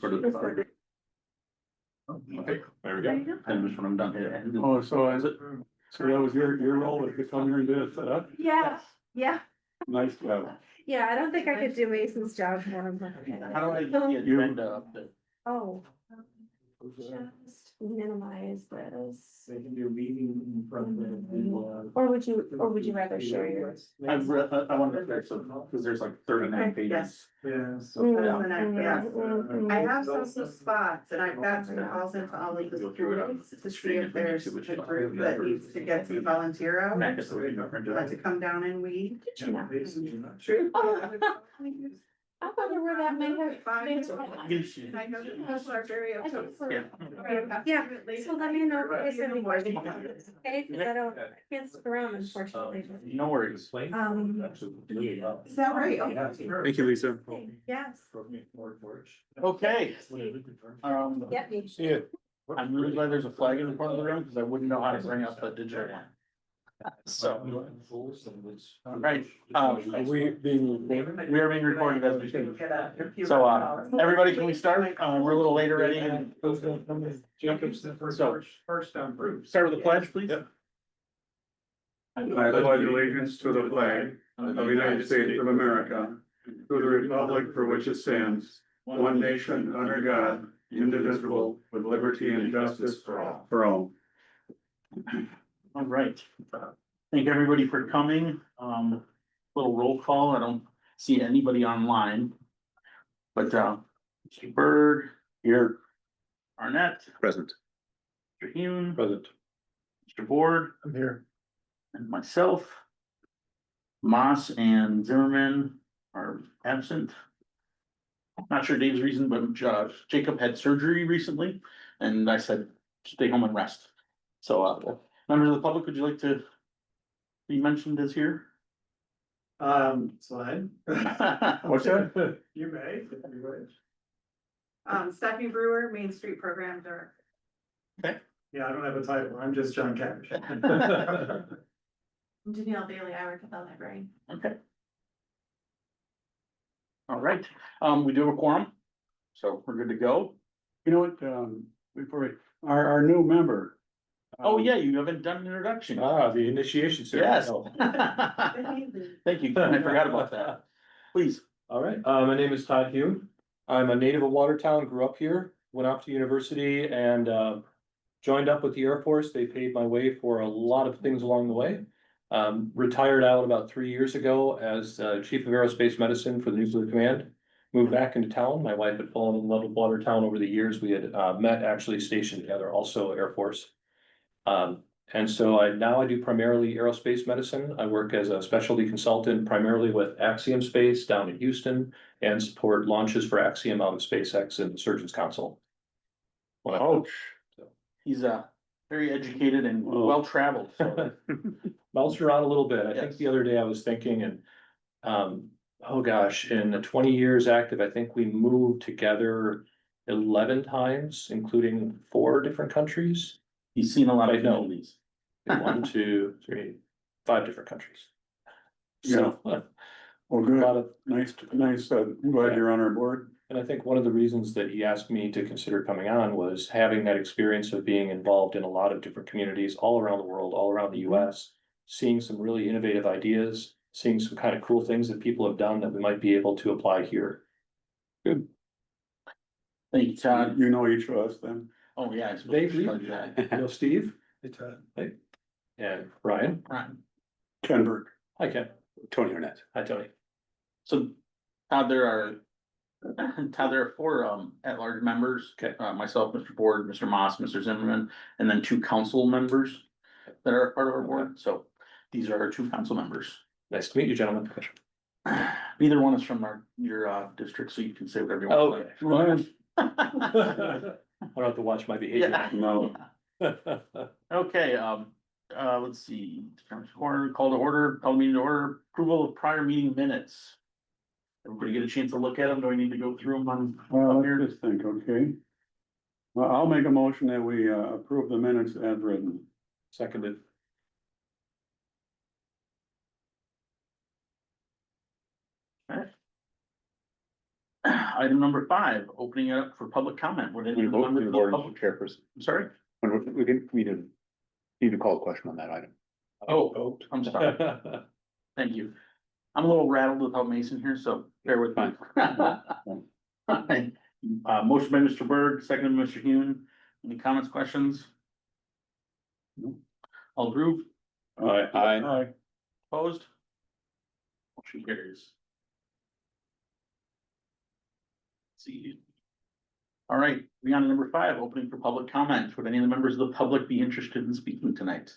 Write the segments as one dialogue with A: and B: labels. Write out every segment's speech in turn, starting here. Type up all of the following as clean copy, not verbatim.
A: For the. Okay, there we go. And just when I'm done here.
B: Oh, so is it, so that was your role to come here and do it set up?
C: Yeah, yeah,
B: Nice job.
C: yeah, I don't think I could do Mason's job for him.
A: How do I get the agenda up there?
C: Oh. Just minimize this.
D: They can do a meeting in front of the.
C: Or would you rather share yours?
A: I wanted to fix it, because there's like 39 pages.
D: Yeah.
E: I have some spots and I've got some calls into all of the students to see if there's a group that needs to get some volunteer hours. To come down and weed.
C: Did you not?
E: True.
C: I wonder where that may have.
E: I know the people are very upset.
C: Yeah, so let me know if there's any more. Okay, cause I can't stick around unfortunately.
A: No worries.
E: Is that right?
B: Thank you, Lisa.
C: Yes.
A: Okay.
C: Get me.
B: Yeah.
A: I'm really glad there's a flag in the front of the room, because I wouldn't know how to bring up the digital one. So, all right,
B: We being.
A: we are being recorded as we speak. So, everybody, can we start? We're a little late already. So,
D: First on proof.
A: start with the pledge, please.
B: I pledge allegiance to the flag of the United States of America, to the republic for which it stands, one nation under God, indivisible, with liberty and justice for all.
A: All right. Thank everybody for coming. Little roll call. I don't see anybody online. But, Mr. Bird, here. Arnett,
B: Present.
A: Mr. Hune,
B: Present.
A: Mr. Board,
B: I'm here.
A: and myself. Moss and Zimmerman are absent. Not sure Dave's reason, but Jacob had surgery recently, and I said, stay home and rest. So, members of the public, would you like to be mentioned as here?
D: Slide.
A: What's that?
D: You may, if you wish.
E: Stephanie Brewer, Main Street Program Director.
D: Yeah, I don't have a title, I'm just John Cash.
E: Janelle Bailey, I work at the library.
A: Okay. All right, we do have a quorum, so we're good to go.
B: You know what, before we, our new member.
A: Oh, yeah, you haven't done an introduction.
B: The initiation
A: Yes.
B: ceremony.
A: Thank you, I forgot about that. Please.
F: All right, my name is Todd Hume. I'm a native of Watertown, grew up here, went off to university and joined up with the Air Force. They paved my way for a lot of things along the way. Retired out about 3 years ago as Chief of Aerospace Medicine for the Nuclear Command. Moved back into town. My wife had fallen in love with Watertown over the years. We had met actually stationed together, also Air Force. And so I do primarily aerospace medicine. I work as a specialty consultant primarily with Axiom Space down in Houston and support launches for Axiom out of SpaceX and the Surgeons Council.
B: Ouch.
A: He's very educated and well-traveled, so.
F: Bounced around a little bit. I think
A: Yes.
F: the other day I was thinking and, oh gosh, in the 20 years active, I think we moved together 11 times, including 4 different countries.
A: He's seen a lot of
F: I know.
A: movies.
F: 1, 2, 3, 5 different countries. So,
B: Well,
F: a
B: good,
F: lot of,
B: nice, I'm glad you're on our board.
F: and I think one of the reasons that he asked me to consider coming on was having that experience of being involved in a lot of different communities all around the world, all around the US. Seeing some really innovative ideas, seeing some kind of cool things that people have done that we might be able to apply here.
A: Thank you, Todd.
B: You know each of us then.
A: Oh, yeah. I suppose
F: Dave,
A: we
F: you
A: should do that.
F: know Steve? Hey. And Ryan.
A: Right.
B: Ken Burke.
F: Hi, Ken.
B: Tony Arnett.
F: Hi, Tony.
A: So, Todd, there are 4 at-large members.
F: Okay.
A: Myself, Mr. Board, Mr. Moss, Mr. Zimmerman, and then 2 council members that are part of our board. So these are our 2 council members.
F: Nice to meet you, gentlemen.
A: Neither one is from your district, so you can say whatever you want.
B: Ryan.
F: I don't have to watch my behavior.
A: Yeah.
B: No.
A: Okay, let's see, call the meeting to order, approval of prior meeting minutes. Everybody get a chance to look at them, do I need to go through them on?
B: Well,
A: here?
B: let's just think, okay. Well, I'll make a motion that we approve the minutes as written.
F: Seconded.
A: Item number 5, opening it up for public comment. Would any member of the public-
G: Chairperson.
A: I'm sorry?
G: We didn't need to call a question on that item.
A: Oh, I'm sorry. Thank you. I'm a little rattled without Mason here, so bear with me. Motion by Mr. Berg, second by Mr. Hune. Any comments, questions? All approved,
G: Aye.
A: opposed? Motion carries. Let's see. All right, we on to number 5, opening for public comment. Would any of the members of the public be interested in speaking tonight?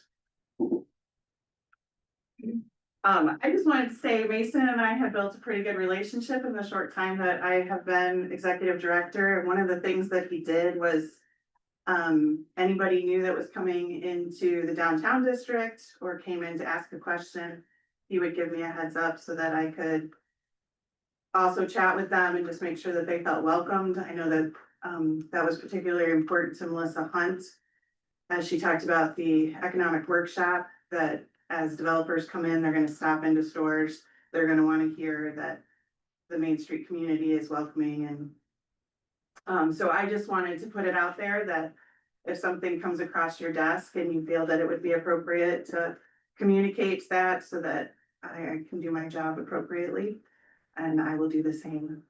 E: I just wanted to say Mason and I have built a pretty good relationship in the short time that I have been executive director. And one of the things that he did was anybody new that was coming into the downtown district or came in to ask a question, he would give me a heads up so that I could also chat with them and just make sure that they felt welcomed. I know that that was particularly important to Melissa Hunt as she talked about the economic workshop, that as developers come in, they're gonna stop into stores. They're gonna wanna hear that the Main Street community is welcoming and so I just wanted to put it out there that if something comes across your desk and you feel that it would be appropriate to communicate that so that I can do my job appropriately, and I will do the same.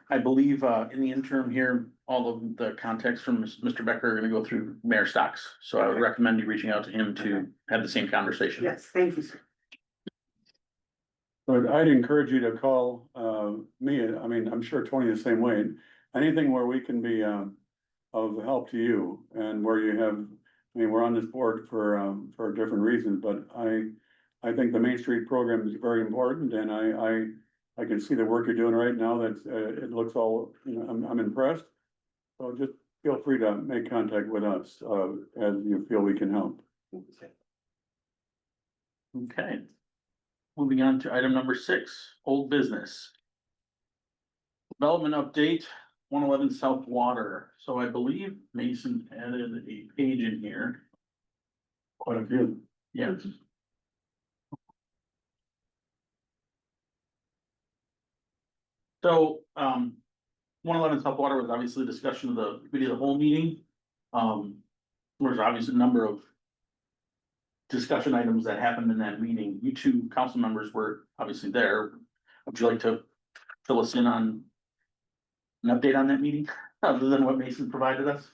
A: I believe in the interim here, all of the contacts from Mr. Becker are gonna go through Mayor Stocks. So I would recommend you reaching out to him to have the same conversation.
E: Yes, thank you, sir.
B: But I'd encourage you to call me. I mean, I'm sure Tony the same way. Anything where we can be of help to you and where you have, I mean, we're on this board for different reasons, but I think the Main Street program is very important and I can see the work you're doing right now. That it looks all, you know, I'm impressed. So just feel free to make contact with us as you feel we can help.
A: Okay. Moving on to item number 6, old business. Development update, 111 South Water. So I believe Mason added a page in here.
B: Quite a few.
A: Yeah. So, 111 South Water was obviously discussion of the committee of the whole meeting. There's obviously a number of discussion items that happened in that meeting. You 2 council members were obviously there. Would you like to fill us in on an update on that meeting, other than what Mason provided us?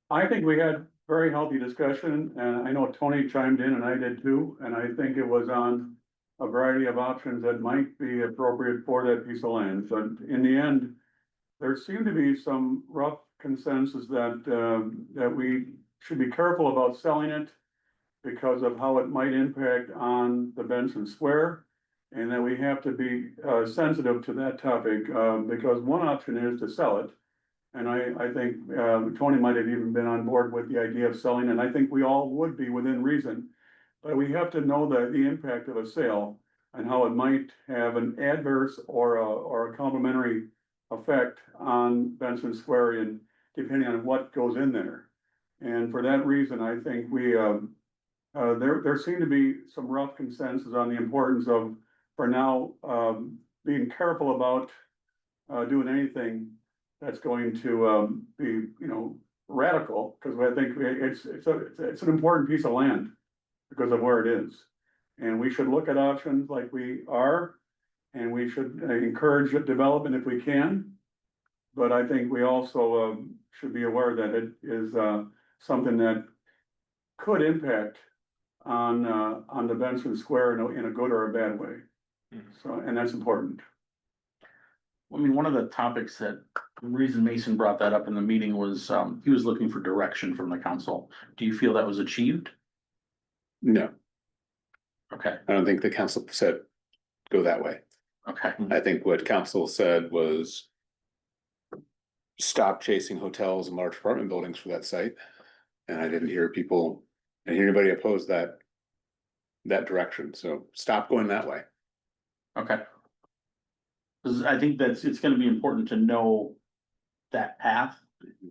B: I think we had very healthy discussion and I know Tony chimed in and I did too. And I think it was on a variety of options that might be appropriate for that piece of land. But in the end, there seemed to be some rough consensus that we should be careful about selling it because of how it might impact on the Benson Square. And that we have to be sensitive to that topic because one option is to sell it. And I think Tony might have even been on board with the idea of selling, and I think we all would be within reason. But we have to know the impact of a sale and how it might have an adverse or a complementary effect on Benson Square and depending on what goes in there. And for that reason, I think we there seemed to be some rough consensus on the importance of, for now, being careful about doing anything that's going to be, you know, radical, because I think it's an important piece of land because of where it is. And we should look at options like we are, and we should encourage development if we can. But I think we also should be aware that it is something that could impact on the Benson Square in a good or a bad way. So, and that's important.
A: I mean, one of the topics that, the reason Mason brought that up in the meeting was, he was looking for direction from the council. Do you feel that was achieved?
G: No,
A: Okay,
G: I don't think the council said go that way.
A: okay,
G: I think what council said was stop chasing hotels and large apartment buildings for that site. And I didn't hear anybody oppose that direction. So stop going that way.
A: okay. 'Cause I think it's gonna be important to know that path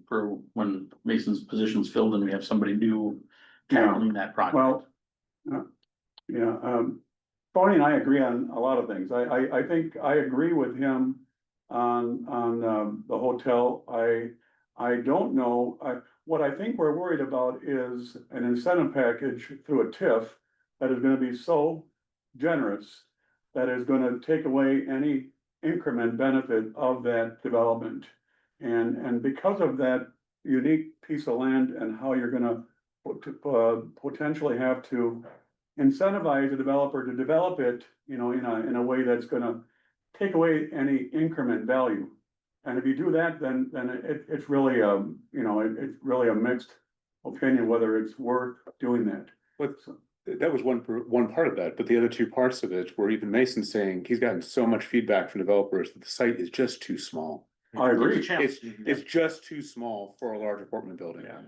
A: for when Mason's position's filled and we have somebody new tackling that project.
B: Well, yeah, Tony and I agree on a lot of things. I think I agree with him on the hotel. I don't know, what I think we're worried about is an incentive package through a TIF that is gonna be so generous that is gonna take away any increment benefit of that development. And because of that unique piece of land and how you're gonna potentially have to incentivize a developer to develop it, you know, in a way that's gonna take away any increment value. And if you do that, then it's really, you know, it's really a mixed opinion whether it's worth doing that.
G: But that was one part of that, but the other two parts of it were even Mason saying he's gotten so much feedback from developers that the site is just too small.
B: I agree.
G: It's just too small for a large apartment building.
F: Yeah.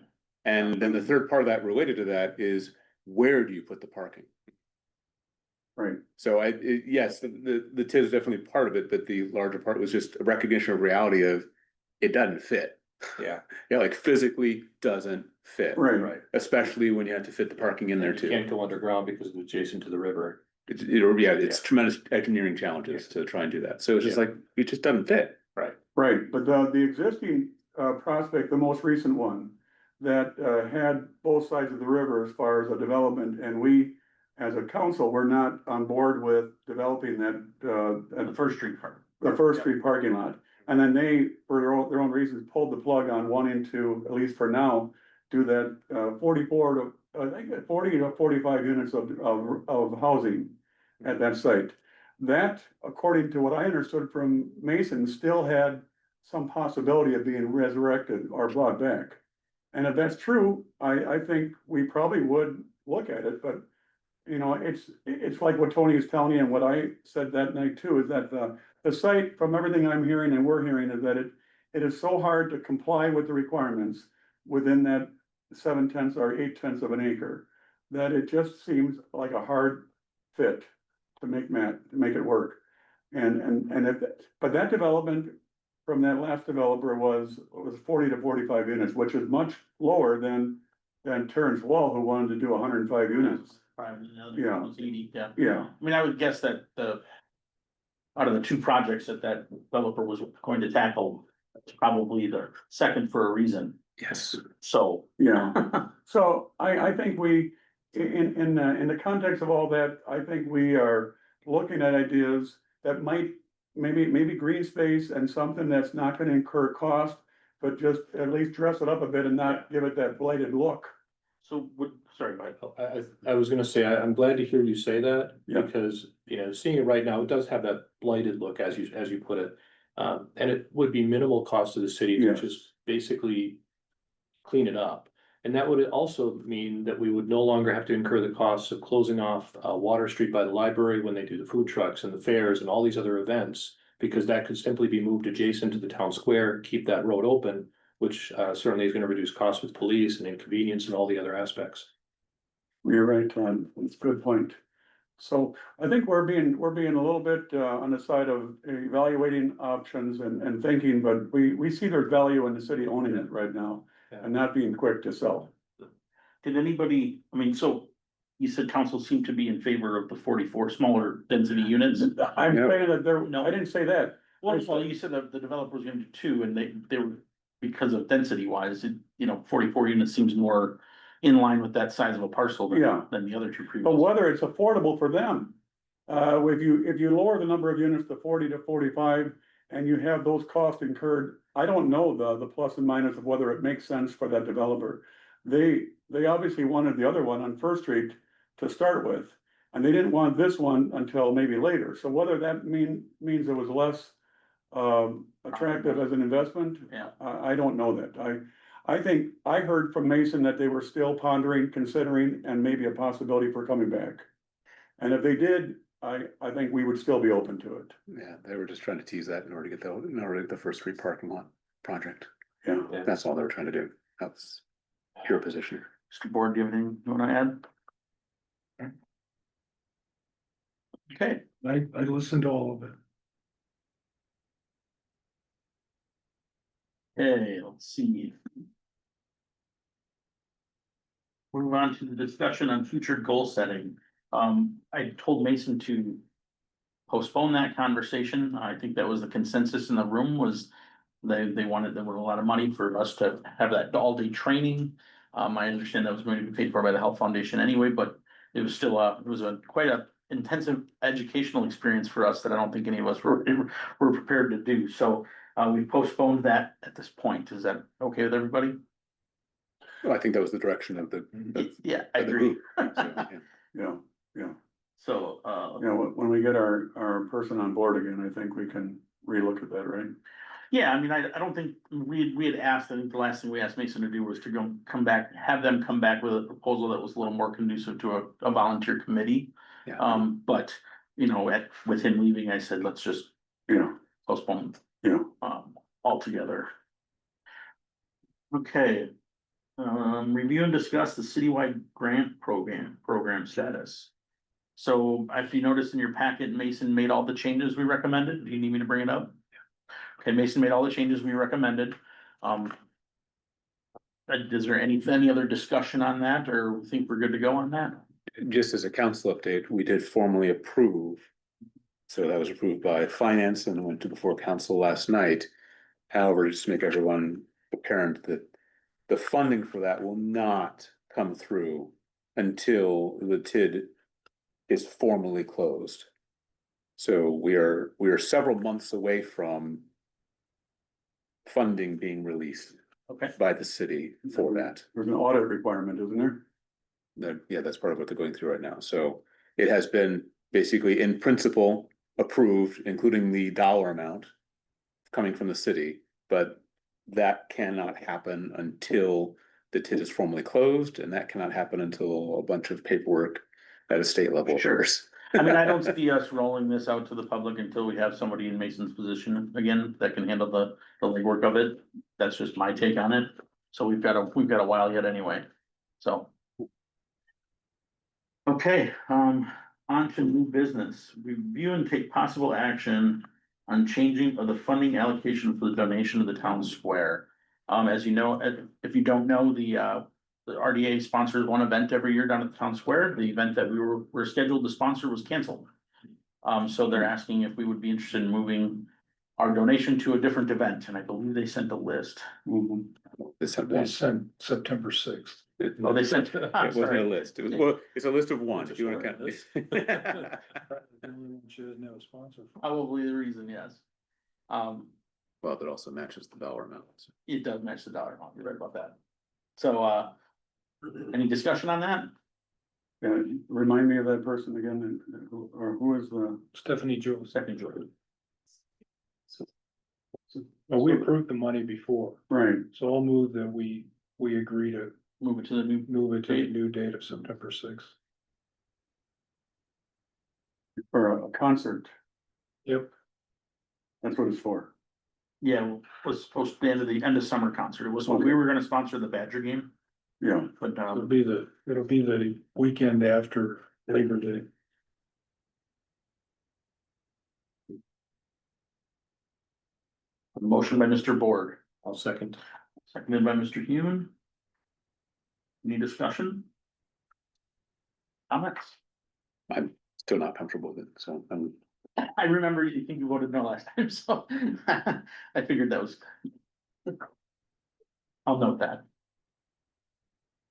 G: And then the third part of that related to that is, where do you put the parking?
B: Right.
G: So yes, the TID is definitely part of it, but the larger part was just a recognition of reality of it doesn't fit.
F: Yeah.
G: Yeah, like physically doesn't fit.
B: Right.
G: Especially when you have to fit the parking in there
F: You
G: too.
F: can't go underground because it's adjacent to the river.
G: It's tremendous engineering challenges to try and do that. So it's just like, it just doesn't fit.
B: Right, but the existing prospect, the most recent one, that had both sides of the river as far as a development, and we, as a council, were not on board with developing that,
A: The First Street part.
B: the First Street parking lot. And then they, for their own reasons, pulled the plug on wanting to, at least for now, do that 44 to, I think 40 to 45 units of housing at that site. That, according to what I understood from Mason, still had some possibility of being resurrected or brought back. And if that's true, I think we probably would look at it, but you know, it's like what Tony is telling you and what I said that night too, is that the site, from everything I'm hearing and we're hearing, is that it is so hard to comply with the requirements within that 7/10 or 8/10 of an acre, that it just seems like a hard fit to make it work. But that development from that last developer was 40 to 45 units, which is much lower than Terrence Wall, who wanted to do 105 units. Yeah. Yeah.
A: I mean, I would guess that out of the two projects that developer was going to tackle, it's probably the second for a reason.
G: Yes.
A: So.
B: Yeah, so I think we, in the context of all that, I think we are looking at ideas that might, maybe green space and something that's not gonna incur cost, but just at least dress it up a bit and not give it that blighted look.
A: So sorry, Mike.
F: I was gonna say, I'm glad to hear you say that,
B: Yeah.
F: because, you know, seeing it right now, it does have that blighted look, as you put it. And it would be minimal cost to the city to
B: Yes.
F: just basically clean it up. And that would also mean that we would no longer have to incur the costs of closing off Water Street by the library when they do the food trucks and the fairs and all these other events, because that could simply be moved adjacent to the town square, keep that road open, which certainly is gonna reduce costs with police and inconvenience and all the other aspects.
B: You're right, Todd, it's a good point. So I think we're being a little bit on the side of evaluating options and thinking, but we see there's value in the city owning it right now and not being quick to sell.
A: Did anybody, I mean, so you said council seemed to be in favor of the 44 smaller density units?
B: I'm
G: Yeah.
B: saying that
A: No.
B: I didn't say that.
A: Well, you said that the developer was gonna do two, and they were, because of density wise, you know, 44 units seems more in line with that size of a parcel
B: Yeah.
A: than the other two previous.
B: But whether it's affordable for them, if you lower the number of units to 40 to 45 and you have those costs incurred, I don't know the plus and minus of whether it makes sense for that developer. They obviously wanted the other one on First Street to start with, and they didn't want this one until maybe later. So whether that means it was less attractive as an investment,
A: Yeah.
B: I don't know that. I think I heard from Mason that they were still pondering, considering, and maybe a possibility for coming back. And if they did, I think we would still be open to it.
G: Yeah, they were just trying to tease that in order to get the First Street parking lot project.
B: Yeah.
G: That's all they were trying to do. That's pure position.
A: Mr. Board, do you have anything you wanna add? Okay,
D: I listened to all of it.
A: okay, let's see. Move on to the discussion on future goal setting. I told Mason to postpone that conversation. I think that was the consensus in the room was they wanted, there were a lot of money for us to have that all-day training. I understand that was going to be paid for by the Health Foundation anyway, but it was still it was quite a intensive educational experience for us that I don't think any of us were prepared to do. So we postponed that at this point. Is that okay with everybody?
G: Well, I think that was the direction of the.
A: Yeah, I
G: of the
A: agree.
G: group. So, yeah.
B: Yeah, yeah.
A: So,
B: Yeah, when we get our person on board again, I think we can relook at that, right?
A: yeah, I mean, I don't think, we had asked, I think the last thing we asked Mason to do was to come back, have them come back with a proposal that was a little more conducive to a volunteer committee.
G: Yeah.
A: But, you know, with him leaving, I said, let's just
B: Yeah,
A: postpone,
B: yeah.
A: altogether. Okay. Review and discuss the citywide grant program status. So if you notice in your packet, Mason made all the changes we recommended. Do you need me to bring it up? Okay, Mason made all the changes we recommended. Is there any other discussion on that, or think we're good to go on that?
G: Just as a council update, we did formally approve. So that was approved by finance and went to before council last night. However, just to make everyone apparent that the funding for that will not come through until the TID is formally closed. So we are several months away from funding being released
A: Okay,
G: by the city for that.
B: There's an audit requirement, isn't there?
G: Yeah, that's part of what they're going through right now. So it has been basically in principle approved, including the dollar amount coming from the city, but that cannot happen until the TID is formally closed, and that cannot happen until a bunch of paperwork at a state level
A: Sure.
G: occurs.
A: I mean, I don't see us rolling this out to the public until we have somebody in Mason's position again that can handle the legwork of it. That's just my take on it. So we've got a while yet anyway, so. Okay, on to new business. Review and take possible action on changing of the funding allocation for the donation of the town square. As you know, if you don't know, the RDA sponsors one event every year down at the town square. The event that we were scheduled to sponsor was canceled. So they're asking if we would be interested in moving our donation to a different event, and I believe they sent a list.
B: Mhm.
G: They
D: sent September sixth.
A: Oh, they sent.
G: It wasn't a list. It was, well, it's a list of one, if you wanna count.
D: Shouldn't have a sponsor.
A: Probably the reason, yes.
G: Well, that also matches the dollar amount.
A: It does match the dollar amount, you're right about that. So, any discussion on that?
B: Yeah, remind me of that person again, who is the?
D: Stephanie Jones.
A: Second Jordan.
D: Well, we approved the money before,
B: Right,
D: so I'll move that we agree to
A: Move it to the new,
D: move it to the new date of September sixth.
B: for a concert,
D: Yep.
B: that's what it's for.
A: yeah, it was supposed to be the end of summer concert. It was, we were gonna sponsor the Badger game,
B: Yeah,
A: but,
D: It'll be the weekend after Labor Day.
A: motion by Mr. Board,
D: I'll second.
A: seconded by Mr. Human. Any discussion? Comments?
G: I'm still not comfortable with it, so
A: I remember you think you voted no last time, so I figured that was. I'll note that.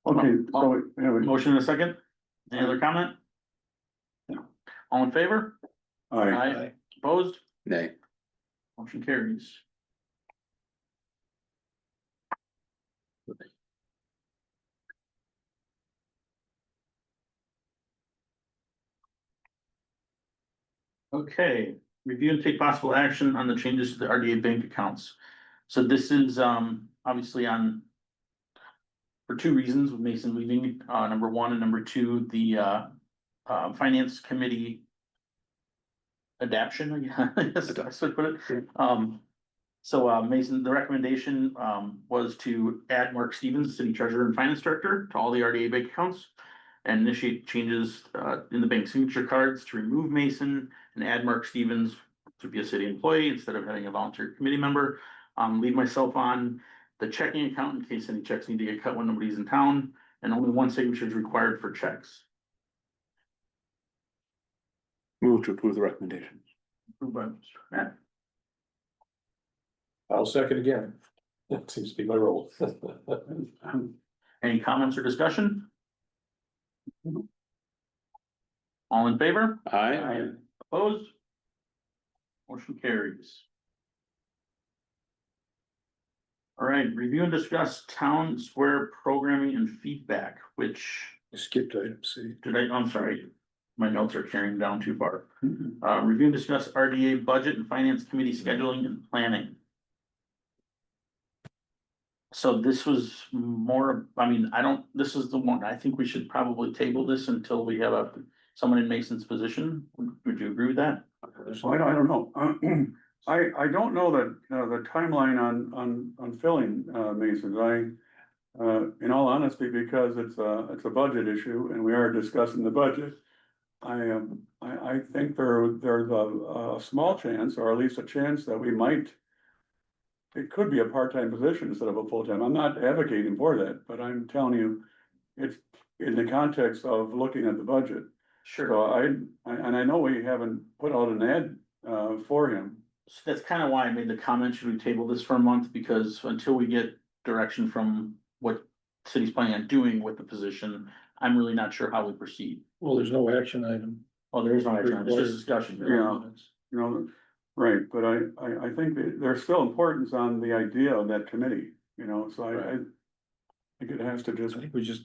B: okay, so, yeah,
A: Motion in a second. Any other comment? No. All in favor?
B: aye,
A: Opposed?
G: nay.
A: Motion carries. Okay, review and take possible action on the changes to the RDA bank accounts. So this is obviously on. For two reasons, with Mason leaving, number one, and number two, the finance committee. Adaption, I guess that's what I put it. So Mason, the recommendation was to add Mark Stevens, city treasurer and finance director, to all the RDA bank accounts. And initiate changes in the bank signature cards to remove Mason and add Mark Stevens to be a city employee instead of having a volunteer committee member. Leave myself on the checking account in case any checks need to get cut when nobody's in town, and only one signature is required for checks.
G: Move to approve the recommendation.
A: Approved by Mr. Matt.
F: I'll second again. That seems to be my role.
A: Any comments or discussion? All in favor?
G: Aye.
A: Opposed? Motion carries. All right, review and discuss town square programming and feedback, which,
F: Skipped item C.
A: I'm sorry, my notes are carrying down too far. Review and discuss RDA budget and finance committee scheduling and planning. So this was more, I mean, this is the one, I think we should probably table this until we have someone in Mason's position. Would you agree with that?
B: I don't know. I don't know that, the timeline on filling, Masons. In all honesty, because it's a budget issue and we are discussing the budget. I think there's a small chance, or at least a chance that we might. It could be a part-time position instead of a full-time. I'm not advocating for that, but I'm telling you, it's in the context of looking at the budget.
A: Sure.
B: So I know we haven't put out an ad, for him.
A: So that's kind of why I made the comment, should we table this for a month, because until we get direction from what city's planning on doing with the position, I'm really not sure how we proceed.
F: Well, there's no action item.
A: Oh, there is no action, it's just discussion.
B: Yeah. You know, right, but I think that there's still importance on the idea of that committee, so I think it has to just.
H: I think we just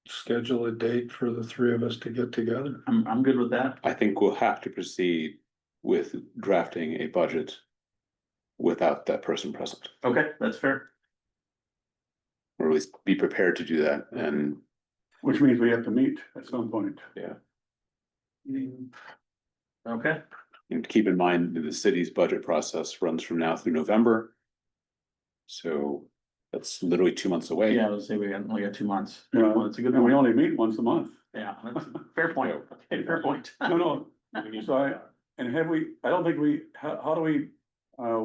H: schedule a date for the three of us to get together.
A: I'm good with that.
G: I think we'll have to proceed with drafting a budget without that person present,
A: Okay, that's fair.
G: or at least be prepared to do that, and
B: Which means we have to meet at some point.
A: Okay,
G: and keep in mind that the city's budget process runs from now through November. So that's literally 2 months away.
A: yeah, let's say we only got 2 months.
B: Yeah,
A: Well, it's a good
B: and we
A: one.
B: only meet once a month.
A: Yeah, that's a fair point. Okay, fair point.
B: No, so and have we, I don't think how do we,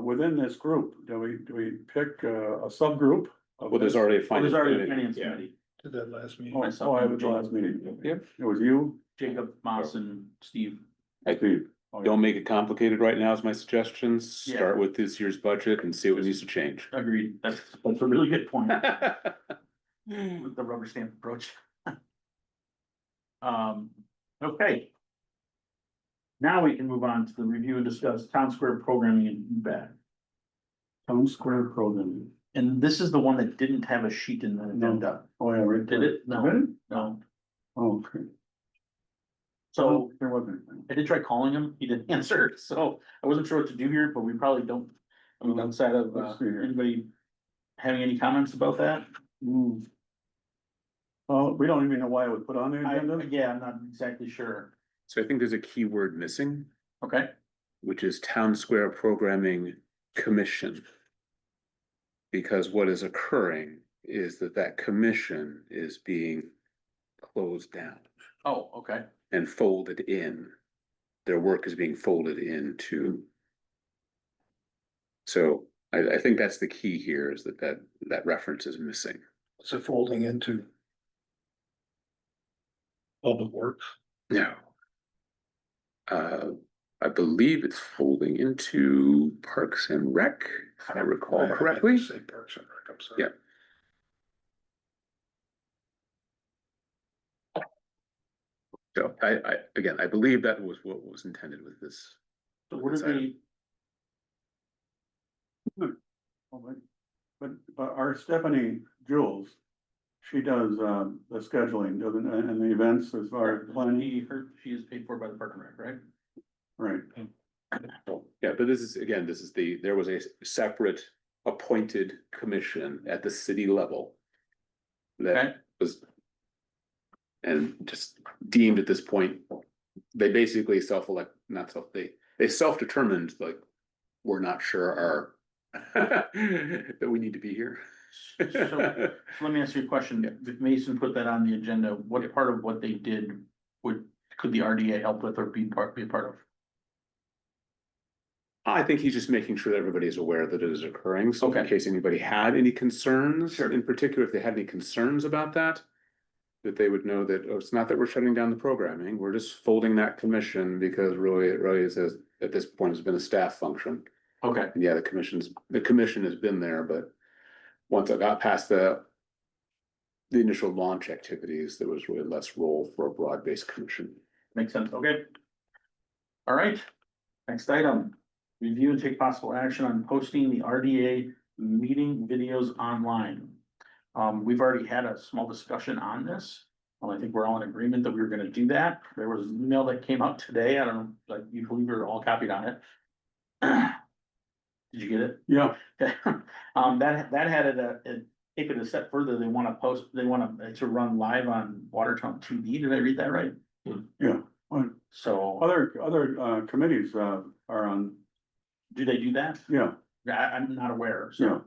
B: within this group, do we pick a subgroup? of
G: Well, there's
B: this?
G: already a
A: Oh,
G: finance
A: there's already a
G: committee.
A: finance
G: Yeah.
A: committee,
H: Did that last meeting.
B: Oh, I was the last meeting.
G: Yep.
B: It was you,
A: Jacob, Moss and Steve.
B: Steve. Oh, yeah.
G: Don't make it complicated right now is my suggestions.
A: Yeah.
G: Start with this year's budget and see what needs to change.
A: Agreed, that's a really good point with the rubber stamp approach. Okay. Now we can move on to the review and discuss town square programming and feedback.
B: Town Square Programming.
A: And this is the one that didn't have a sheet in the agenda.
B: Oh, yeah, right.
A: Did it? No.
B: Did it?
A: No.
B: Oh, okay.
A: So
B: There wasn't anything.
A: I did try calling him, he didn't answer, so I wasn't sure what to do here, but we probably don't. I mean, outside of,
B: Let's see here.
A: anybody having any comments about that?
B: Oh, we don't even know why it was put on the agenda?
A: Yeah, I'm not exactly sure.
G: So I think there's a key word missing,
A: Okay,
G: which is Town Square Programming Commission. Because what is occurring is that commission is being closed down
A: oh, okay,
G: and folded in. Their work is being folded into. So I think that's the key here, is that reference is missing.
H: Is it folding into Public Works?
G: No. I believe it's folding into Parks and Rec, if I recall
H: I
G: correctly.
H: Say Parks and Rec, I'm sorry.
G: Yeah. So I believe that was what was intended with this.
A: so what are
G: This item.
A: they,
B: Oh, but our Stephanie Jules, she does, the scheduling, doesn't, and the events as far as planning,
A: she is paid for by the Park and Rec, right?
B: right?
G: Yeah, but this is there was a separate appointed commission at the city level.
A: Okay.
G: That was. And just deemed at this point, they basically they self-determined, like, we're not sure our. That we need to be here.
A: So let me ask you a question, if Mason put that on the agenda, what part of what they did could the RDA help with or be a part of?
G: I think he's just making sure that everybody is aware that it is occurring, so in
A: Okay.
G: case anybody had any concerns,
A: Sure.
G: in particular, if they had any concerns about that. that they would know that, oh, it's not that we're shutting down the programming, we're just folding that commission because really, it really is, at this point, has been a staff function.
A: Okay,
G: And yeah, the commission has been there, but once I got past the initial launch activities, there was really less role for a broad-based commission.
A: makes sense, okay. All right, next item, review and take possible action on posting the RDA meeting videos online. We've already had a small discussion on this. I think we're all in agreement that we were gonna do that. There was an email that came out today. I don't know, like, you believe we were all copied on it. Did you get it?
B: Yeah,
A: That had it, take it a step further. They wanna post, they want to run live on Watertown TV. Did I read that right?
B: yeah. Well,
A: So,
B: other committees are on,
A: do they do that?
B: yeah,
A: I'm not aware,
B: yeah.
A: so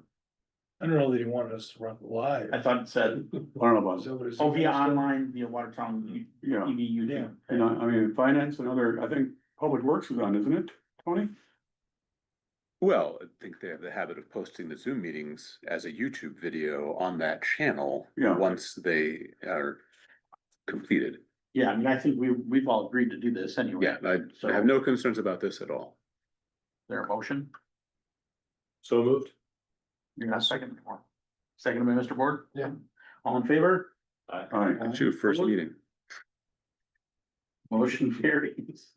H: I don't know that he wanted us to run live.
A: I thought it said,
B: I don't know about,
H: Is that what it
A: oh, via
H: said?
A: online, via Watertown
B: yeah,
A: TV, YouTube.
B: you know, I mean, finance and other, I think Public Works is on, isn't it, Tony?
G: Well, I think they have the habit of posting the Zoom meetings as a YouTube video on that channel.
B: Yeah.
G: Once they are completed.
A: Yeah, I mean, I think we've all agreed to do this anyway.
G: Yeah, I have no concerns about this at all.
A: Their motion,
F: So moved.
A: you're not second anymore. Second by Mr. Board?
H: Yeah.
A: All in favor?
B: All right,
G: It's your first meeting.
A: Motion carries.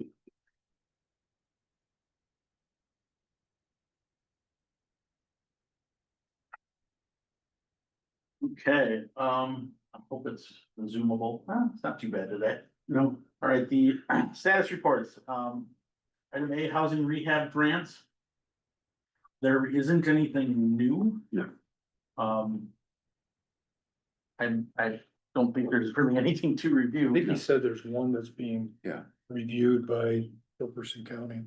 A: Okay, I hope it's zoomable. It's not too bad today.
B: no,
A: All right, the status reports, item A, housing rehab grants. There isn't anything new.
B: No.
A: I don't think there's really anything to review.
H: I think he said there's one that's being.
G: Yeah.
H: Reviewed by Jefferson County.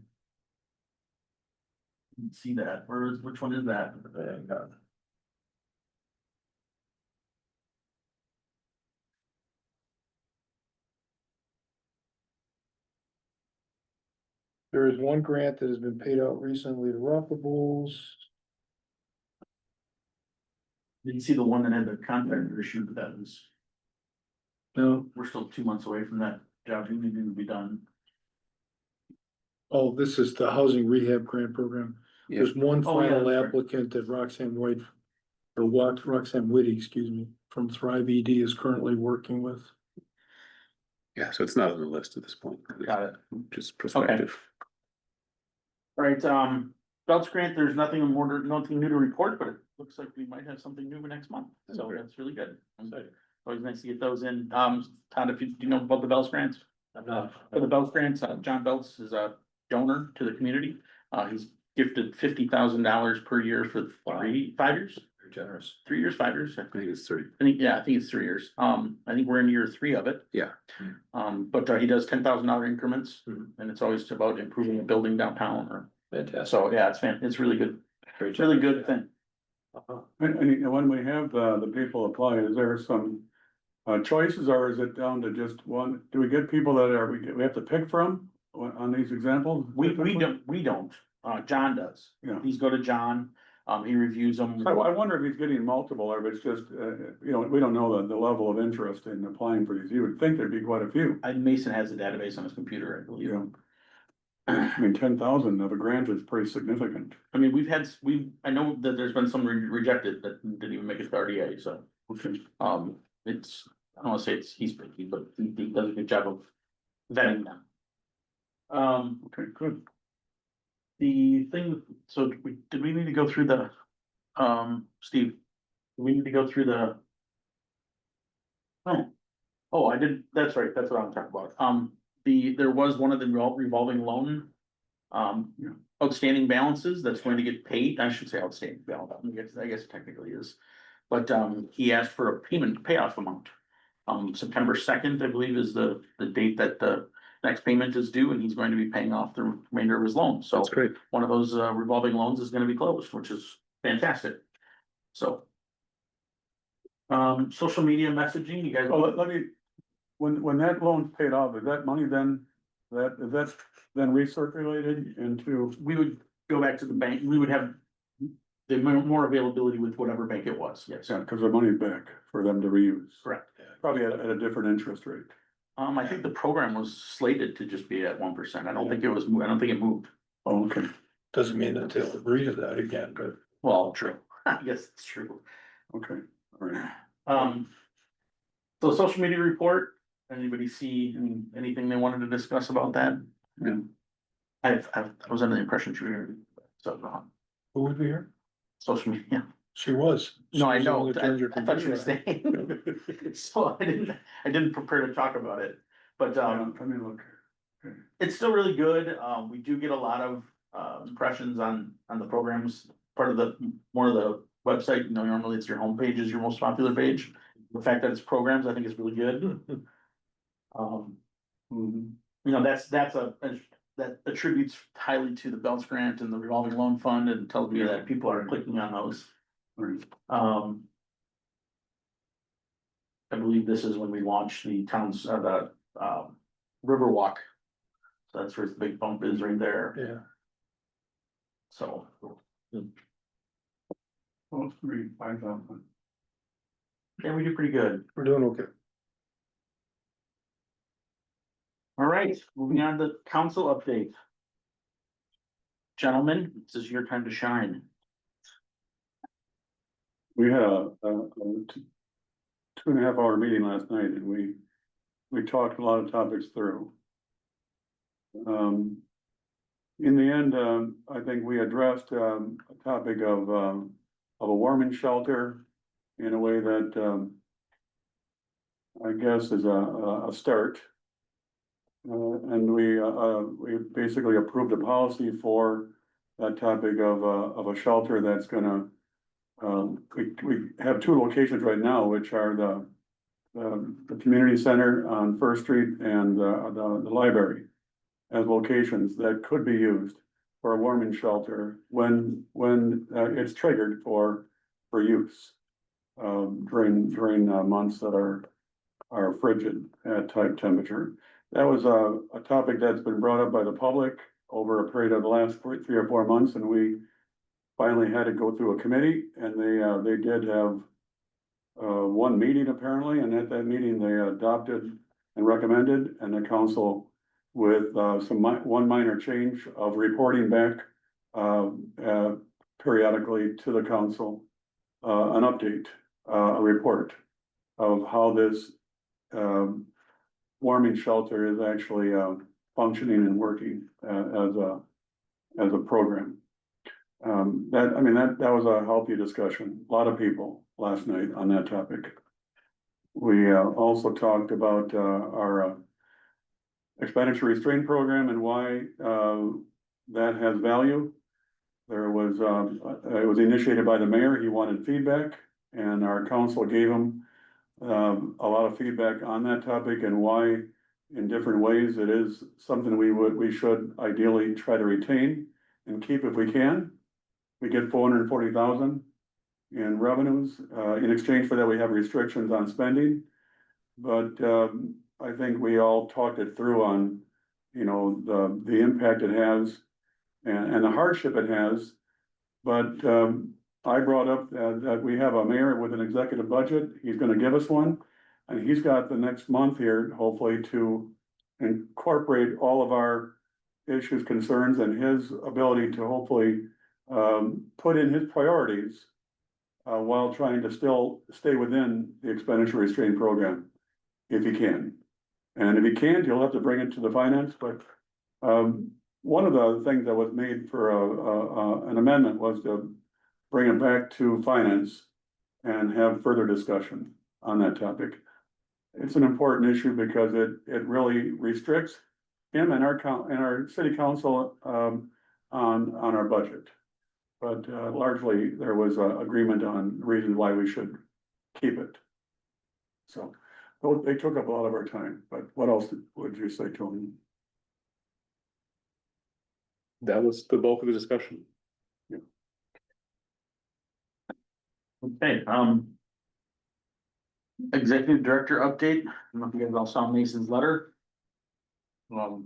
A: Didn't see that, which one is that?
H: Hang on. There is one grant that has been paid out recently to Rockables.
A: Didn't see the one that had the contractor issue, but that was,
H: No,
A: we're still 2 months away from that job needing to be done.
H: oh, this is the housing rehab grant program.
G: Yeah.
H: There's one
A: Oh, yeah,
H: final
A: that's right.
H: applicant that Roxanne White, or Roxanne Whitty, excuse me, from Thrive ED is currently working with.
G: Yeah, so it's not on the list at this point.
A: Got it.
G: Just perspective.
A: All right, Belts grant, there's nothing more, nothing new to report, but it looks like we might have something new next month, so
G: Okay.
A: that's really good. Always nice to get those in. Todd, if you, do you know about the Belts grants?
F: I'm not.
A: For the Belts grants, John Belts is a donor to the community. He's gifted $50,000 per year for 5 years,
F: Very generous.
A: 3 years, 5 years.
G: I think it's 30.
A: I think it's 3 years. I think we're in year 3 of it.
G: Yeah.
A: But he does $10,000 increments,
F: Mhm.
A: and it's always about improving a building downtown or,
F: Fantastic.
A: so, yeah, it's really good.
F: Great
A: It's
F: job.
A: really good thing.
B: and when we have the people apply, is there some choices, or is it down to just one? Do we get people that we have to pick from on these examples?
A: We don't, John does.
B: Yeah.
A: These go to John, he reviews them.
B: I wonder if he's getting multiple, or if it's just, we don't know the level of interest in applying for these. You would think there'd be quite a few.
A: Mason has a database on his computer, I believe.
B: Yeah. I mean, 10,000 of a grant is pretty significant.
A: I mean, I know that there's been some rejected that didn't even make it to RDA, so,
B: Okay.
A: it's, I don't wanna say he's picky, but he does a good job of vetting them.
B: Okay, good.
A: The thing, so did we need to go through the, Steve? Do we need to go through the? Oh, I did, that's right, that's what I'm talking about. There was one of the revolving loan.
B: Yeah.
A: Outstanding balances that's going to get paid, I should say outstanding balance, I guess it technically is. But, he asked for a payment payoff amount. September 2nd, I believe, is the date that the next payment is due, and he's going to be paying off the remainder of his loan, so.
G: That's great.
A: One of those revolving loans is gonna be closed, which is fantastic, so. Social media messaging, you guys.
B: Well, let me, when that loan's paid off, is that money then, is that then recirculated into?
A: We would go back to the bank, we would have. the more availability with whatever bank it was, yes.
B: Yeah, because the money's back for them to reuse.
A: Correct.
B: Probably at a different interest rate.
A: I think the program was slated to just be at 1%. I don't think it moved.
B: Oh, okay.
H: Doesn't mean that they'll agree to that again, but.
A: Well, true. I guess it's true.
B: Okay, all right.
A: So social media report, anybody see anything they wanted to discuss about that?
B: Yeah.
A: I was under the impression you were, so,
H: Who would be here?
A: social media.
H: She was.
A: No, I
H: She was the
A: know,
H: one that turned your
A: I thought you were
H: computer on.
A: staying. So I didn't prepare to talk about it, but,
B: Let me look.
A: it's still really good. We do get a lot of impressions on the programs. Part of more of the website, normally it's your homepage is your most popular page. The fact that it's programs, I think is really good. That attributes highly to the Belts grant and the revolving loan fund and tells me that people are clicking on those.
B: Right.
A: I believe this is when we launched the towns, Riverwalk. So that's where the big bump is right there,
H: Yeah,
A: so.
B: Oh, 5,000.
A: Yeah, we do pretty good.
H: we're doing okay.
A: All right, moving on to council update. Gentlemen, this is your time to shine.
B: We had a 2.5 hour meeting last night and we talked a lot of topics through. In the end, I think we addressed a topic of a warming shelter in a way that I guess is a start. And we basically approved a policy for that topic of a shelter that's gonna, we have 2 locations right now, which are the community center on First Street and the library as locations that could be used for a warming shelter when it's triggered for use during months that are frigid at type temperature. That was a topic that's been brought up by the public over a period of the last 3 or 4 months, and we finally had to go through a committee, and they did have one meeting apparently, and at that meeting, they adopted and recommended, and the council with one minor change of reporting back periodically to the council an update, a report of how this warming shelter is actually functioning and working as a program. That was a healthy discussion. A lot of people last night on that topic. We also talked about our expenditure restraint program and why that has value. There was it was initiated by the mayor. He wanted feedback, and our council gave him a lot of feedback on that topic and why in different ways it is something we should ideally try to retain and keep if we can. We get 440,000 in revenues. In exchange for that, we have restrictions on spending. But I think we all talked it through on, the impact it has and the hardship it has. But I brought up that we have a mayor with an executive budget. He's gonna give us one. And he's got the next month here, hopefully, to incorporate all of our issues, concerns, and his ability to hopefully put in his priorities while trying to still stay within the expenditure restraint program, if he can. And if he can't, he'll have to bring it to the finance, but one of the things that was made for an amendment was to bring it back to finance and have further discussion on that topic. It's an important issue because it really restricts him and our city council on our budget. But largely, there was agreement on reasons why we should keep it. So they took up a lot of our time, but what else would you say, Tony?
G: That was the bulk of the discussion.
A: Okay, executive director update. I don't know if you guys all saw Mason's letter. I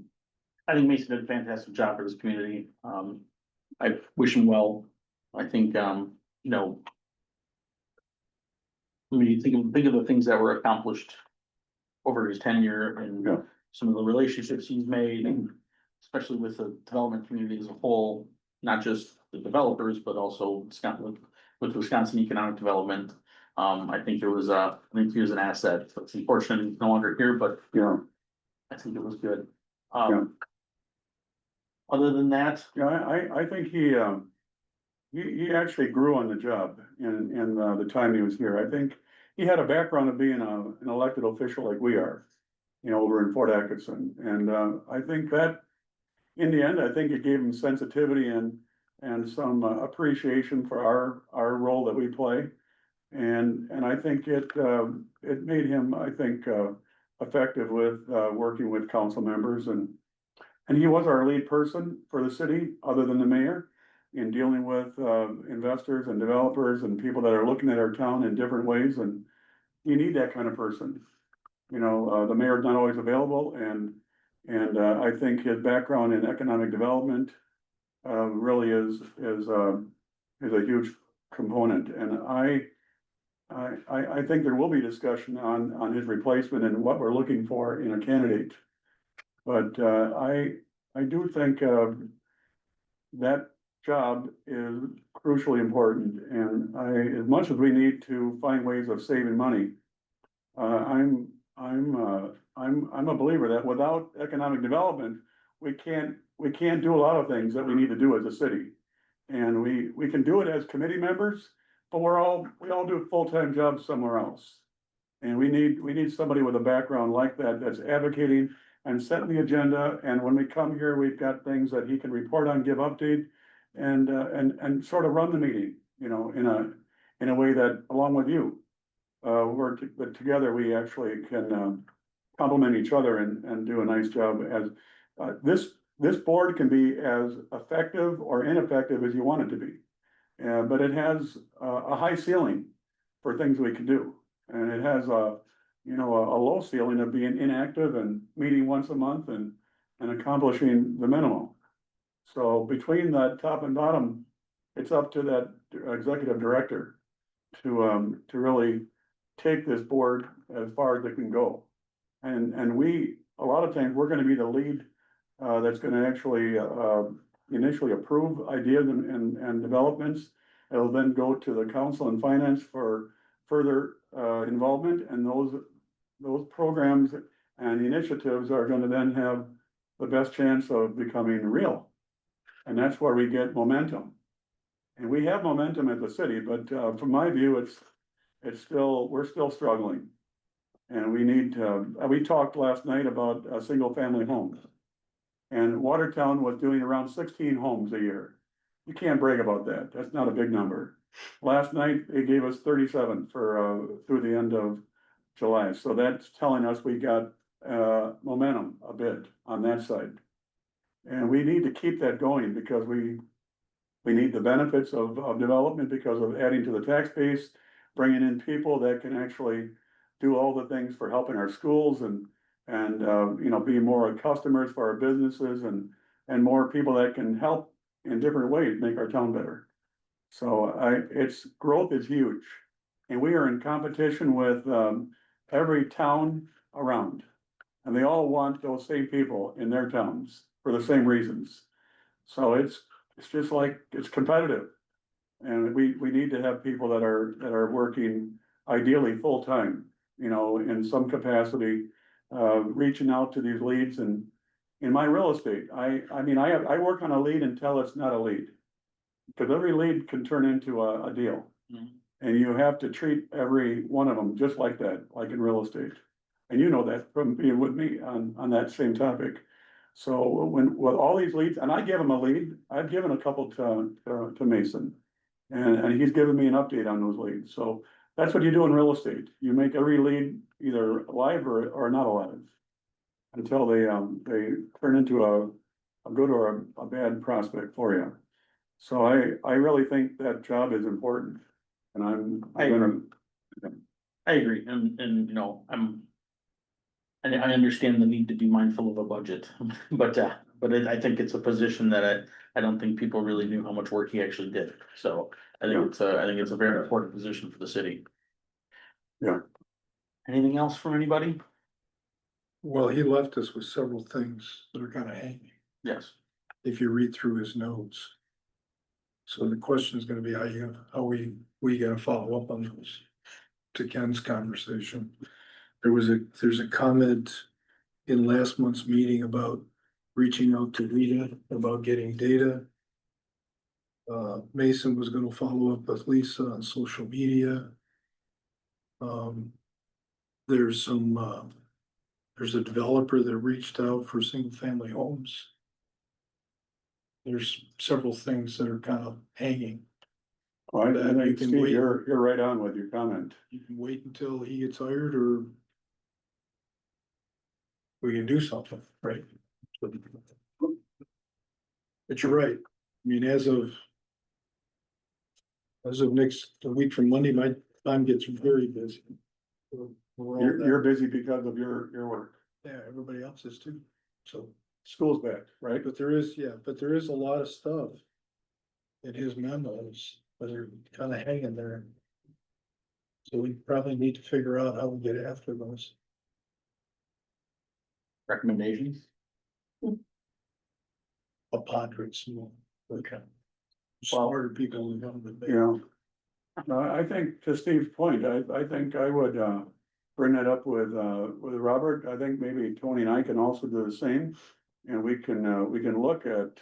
A: think Mason did a fantastic job for this community. I wish him well. I think, you know. I mean, think of the things that were accomplished over his tenure and
B: Yeah.
A: some of the relationships he's made, and especially with the development community as a whole, not just the developers, but also with Wisconsin economic development. I think I think he was an asset. It's unfortunate he's no longer here, but
B: Yeah,
A: I think it was good.
B: Yeah.
A: Other than that,
B: yeah, I think he actually grew on the job in the time he was here. I think he had a background of being an elected official like we are, you know, over in Fort Atkinson. And, I think that in the end, I think it gave him sensitivity and some appreciation for our role that we play. And I think it made him, I think, effective with, working with council members and he was our lead person for the city, other than the mayor, in dealing with, investors and developers and people that are looking at our town in different ways, and you need that kind of person. You know, the mayor's not always available, and I think his background in economic development, really is a huge component, and I think there will be discussion on his replacement and what we're looking for in a candidate. But, I do think, that job is crucially important, and as much as we need to find ways of saving money, I'm a believer that without economic development, we can't do a lot of things that we need to do as a city. And we can do it as committee members, but we all do full-time jobs somewhere else. And we need somebody with a background like that, that's advocating and setting the agenda, and when we come here, we've got things that he can report on, give update, and sort of run the meeting, you know, in a way that, along with you, but together we actually can, complement each other and do a nice job as, this board can be as effective or ineffective as you want it to be. But it has a high ceiling for things we can do, and it has a low ceiling of being inactive and meeting once a month and accomplishing the minimum. So between the top and bottom, it's up to that executive director to really take this board as far as it can go. And a lot of times, we're gonna be the lead, that's gonna actually, initially approve ideas and developments. It'll then go to the council and finance for further, involvement, and those programs and initiatives are gonna then have the best chance of becoming real. And that's where we get momentum. And we have momentum at the city, but, from my view, we're still struggling. And we talked last night about, single-family homes. And Watertown was doing around 16 homes a year. You can't brag about that. That's not a big number. Last night, they gave us 37 through the end of July. So that's telling us we got, momentum a bit on that side. And we need to keep that going because we need the benefits of development because of adding to the tax base, bringing in people that can actually do all the things for helping our schools and be more customers for our businesses and more people that can help in different ways make our town better. So its growth is huge, and we are in competition with every town around. And they all want those same people in their towns for the same reasons. So it's just like, it's competitive. And we need to have people that are working ideally full-time, in some capacity, reaching out to these leads. And in my real estate, I work on a lead until it's not a lead. Because every lead can turn into a deal.
A: Mhm.
B: And you have to treat every one of them just like that, like in real estate. And you know that from being with me on that same topic. So with all these leads, and I give him a lead, I've given a couple to Mason. And he's given me an update on those leads. So that's what you do in real estate. You make every lead either alive or not alive. Until they turn into a good or a bad prospect for you. So I really think that job is important. And I'm gonna.
A: I agree, and I understand the need to be mindful of a budget, but I think it's a position that I don't think people really knew how much work he actually did. So I think it's a very important position for the city.
B: Yeah.
A: Anything else from anybody?
H: Well, he left us with several things that are kind of hanging,
A: Yes.
H: if you read through his notes. So the question is gonna be how we gonna follow up on those, to Ken's conversation. There's a comment in last month's meeting about reaching out to Rita about getting data. Mason was gonna follow up with Lisa on social media. There's there's a developer that reached out for single family homes. There's several things that are kind of hanging.
B: Well, I
H: That you
B: think,
H: can
B: Steve,
H: wait.
B: you're right on with your comment.
H: You can wait until he gets hired, or we can do something, right? But you're right. I mean, as of a week from Monday, my time gets very busy. We're all
B: You're
H: that-
B: busy because of your work.
H: Yeah, everybody else is too. So,
B: School's back, right?
H: but there is a lot of stuff in his memos that are kind of hanging there. So we probably need to figure out how we get after those.
A: Recommendations?
H: Apocalypse. Okay. Smarter people than him than me.
B: Yeah. I think to Steve's point, I think I would, bring that up with Robert. I think maybe Tony and I can also do the same. And we can look at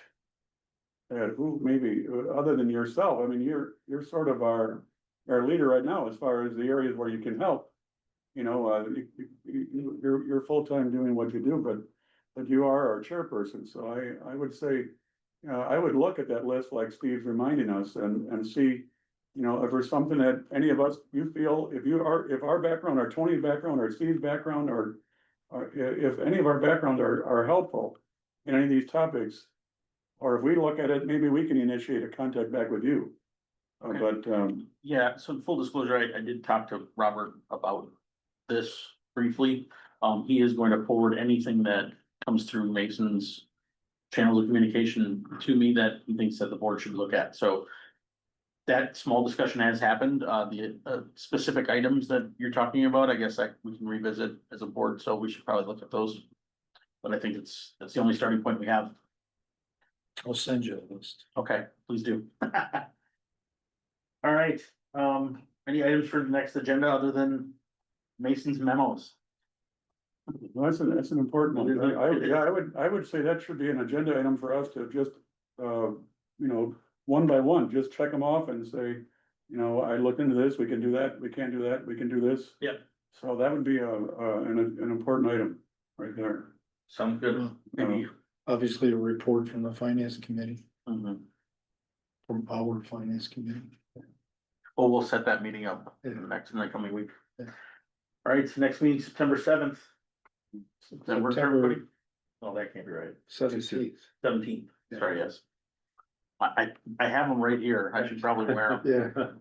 B: who maybe, other than yourself, I mean, you're sort of our leader right now as far as the areas where you can help. You know, you're full-time doing what you do, but you are our chairperson, so I would say, I would look at that list like Steve's reminding us and see, you know, if there's something that any of us, you feel, if our background, or Tony's background, or Steve's background, or if any of our backgrounds are helpful in any of these topics, or if we look at it, maybe we can initiate a contact back with you.
A: Okay.
B: But,
A: Yeah, so full disclosure, I did talk to Robert about this briefly. He is going to forward anything that comes through Mason's channels of communication to me that he thinks that the board should look at, so. That small discussion has happened, the specific items that you're talking about, I guess we can revisit as a board, so we should probably look at those. But I think that's the only starting point we have.
H: I'll send you a list.
A: Okay, please do. All right, any items for the next agenda other than Mason's memos?
B: well, that's an important one. I would say that should be an agenda item for us to just, you know, one by one, just check them off and say, you know, I looked into this, we can do that, we can't do that, we can do this.
A: Yep.
B: So that would be an important item right there.
A: Sounds good. Maybe.
H: Obviously, a report from the finance committee,
A: Mhm.
H: from our finance committee.
A: Well, we'll set that meeting up in the coming week. All right, so next meeting, September 7th. That works for everybody? Oh, that can't be right.
H: 17th.
A: 17th, sorry, yes. I have them right here. I should probably wear them.
H: Yeah.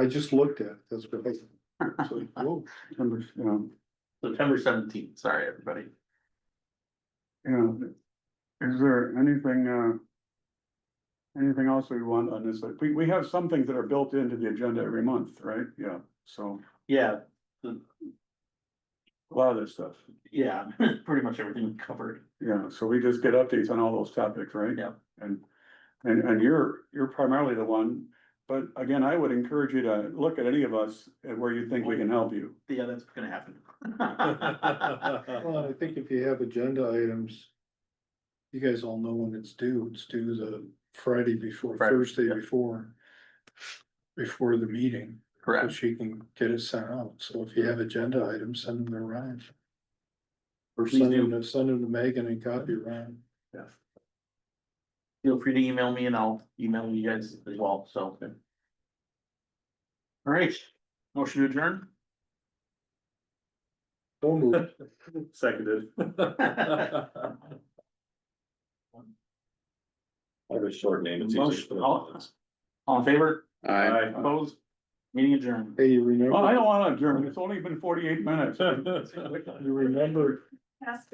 H: I just looked at it, that's what I. So, whoa.
A: September 17th, sorry, everybody.
B: Yeah, is there anything else we want on this? We have some things that are built into the agenda every month, right? Yeah, so
A: Yeah,
B: a lot of this stuff.
A: yeah, pretty much everything covered.
B: Yeah, so we just get updates on all those topics, right?
A: Yeah.
B: And you're primarily the one, but again, I would encourage you to look at any of us and where you think we can help you.
A: Yeah, that's gonna happen.
H: Well, I think if you have agenda items, you guys all know when it's due the Friday before,
A: Friday,
H: Thursday
A: yeah.
H: before the meeting. So
A: Correct.
H: she can get it sent out, so if you have agenda items, send them to Ryan. Or
A: Please do.
H: send them to Megan and copy Ryan.
A: Yeah. Feel free to email me and I'll email you guys as well, so. All right, motion to adjourn.
H: Don't move.
F: Seconded. I have a short name. It's easier
A: Motion,
F: to
A: all in favor,
G: I,
A: opposed, meeting adjourned.
H: Hey, you remember?
B: Well, I don't wanna adjourn, it's only been 48 minutes.
H: You remember
E: Ask